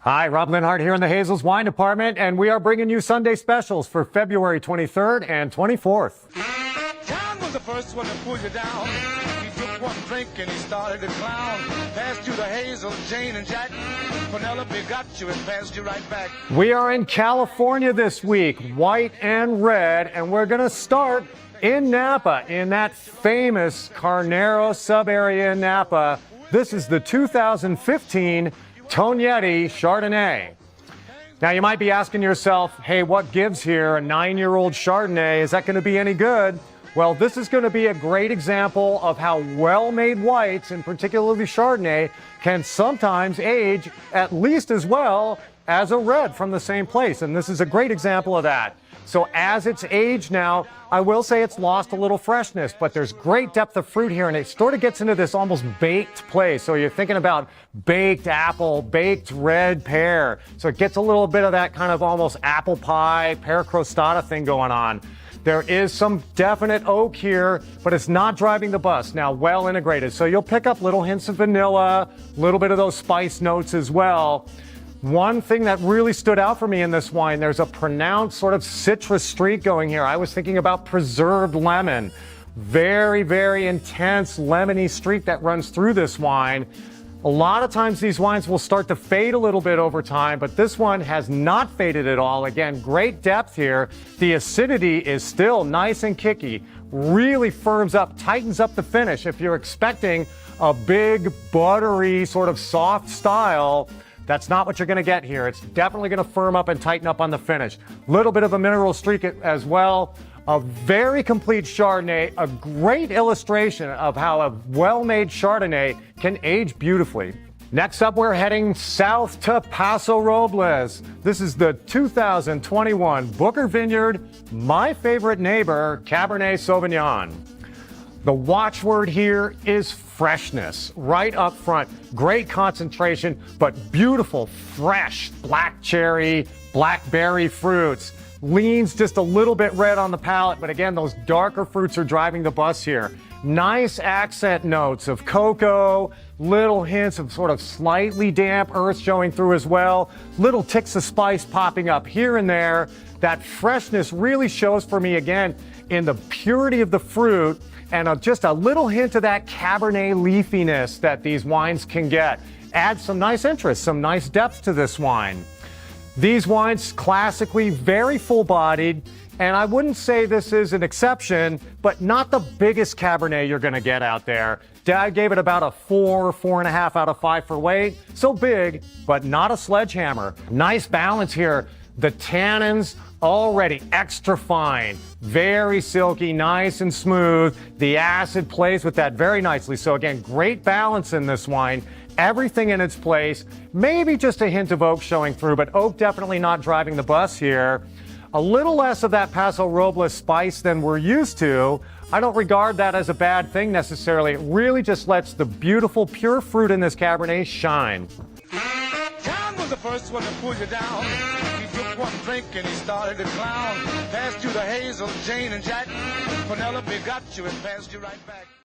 Hi, Rob Linhart here in the Hazel's Wine Department, and we are bringing you Sunday specials for February 23rd and 24th. John was the first one to pull you down. He took one drink and he started to clown. Passed you the Hazel, Jane, and Jack. Penelope got you and passed you right back. We are in California this week, white and red, and we're going to start in Napa, in that famous Carnero sub-area in Napa. This is the 2015 Tognetti Chardonnay. Now you might be asking yourself, hey, what gives here? A 9-year-old Chardonnay, is that going to be any good? Well, this is going to be a great example of how well-made whites, and particularly Chardonnay, can sometimes age at least as well as a red from the same place. And this is a great example of that. So as it's aged now, I will say it's lost a little freshness, but there's great depth of fruit here, and it sort of gets into this almost baked place. So you're thinking about baked apple, baked red pear. So it gets a little bit of that kind of almost apple pie, pear crostata thing going on. There is some definite oak here, but it's not driving the bus. Now, well integrated. So you'll pick up little hints of vanilla, a little bit of those spice notes as well. One thing that really stood out for me in this wine, there's a pronounced sort of citrus streak going here. I was thinking about preserved lemon. Very, very intense lemony streak that runs through this wine. A lot of times these wines will start to fade a little bit over time, but this one has not faded at all. Again, great depth here. The acidity is still nice and kicky. Really firms up, tightens up the finish. If you're expecting a big, buttery, sort of soft style, that's not what you're going to get here. It's definitely going to firm up and tighten up on the finish. Little bit of a mineral streak as well. A very complete Chardonnay, a great illustration of how a well-made Chardonnay can age beautifully. Next up, we're heading south to Paso Robles. This is the 2021 Booker Vineyard, My Favorite Neighbor, Cabernet Sauvignon. The watchword here is freshness, right up front. Great concentration, but beautiful, fresh black cherry, blackberry fruits. Leans just a little bit red on the palate, but again, those darker fruits are driving the bus here. Nice accent notes of cocoa, little hints of sort of slightly damp earth showing through as well. Little ticks of spice popping up here and there. That freshness really shows for me again in the purity of the fruit, and just a little hint of that Cabernet leafiness that these wines can get. Add some nice interest, some nice depth to this wine. These wines, classically very full-bodied, and I wouldn't say this is an exception, but not the biggest Cabernet you're going to get out there. Dad gave it about a 4.5 out of 5 for weight. So big, but not a sledgehammer. Nice balance here. The tannins already extra fine, very silky, nice and smooth. The acid plays with that very nicely. So again, great balance in this wine. Everything in its place. Maybe just a hint of oak showing through, but oak definitely not driving the bus here. A little less of that Paso Robles spice than we're used to. I don't regard that as a bad thing necessarily. It really just lets the beautiful, pure fruit in this Cabernet shine. John was the first one to pull you down. He took one drink and he started to clown. Passed you the Hazel, Jane, and Jack. Penelope got you and passed you right back.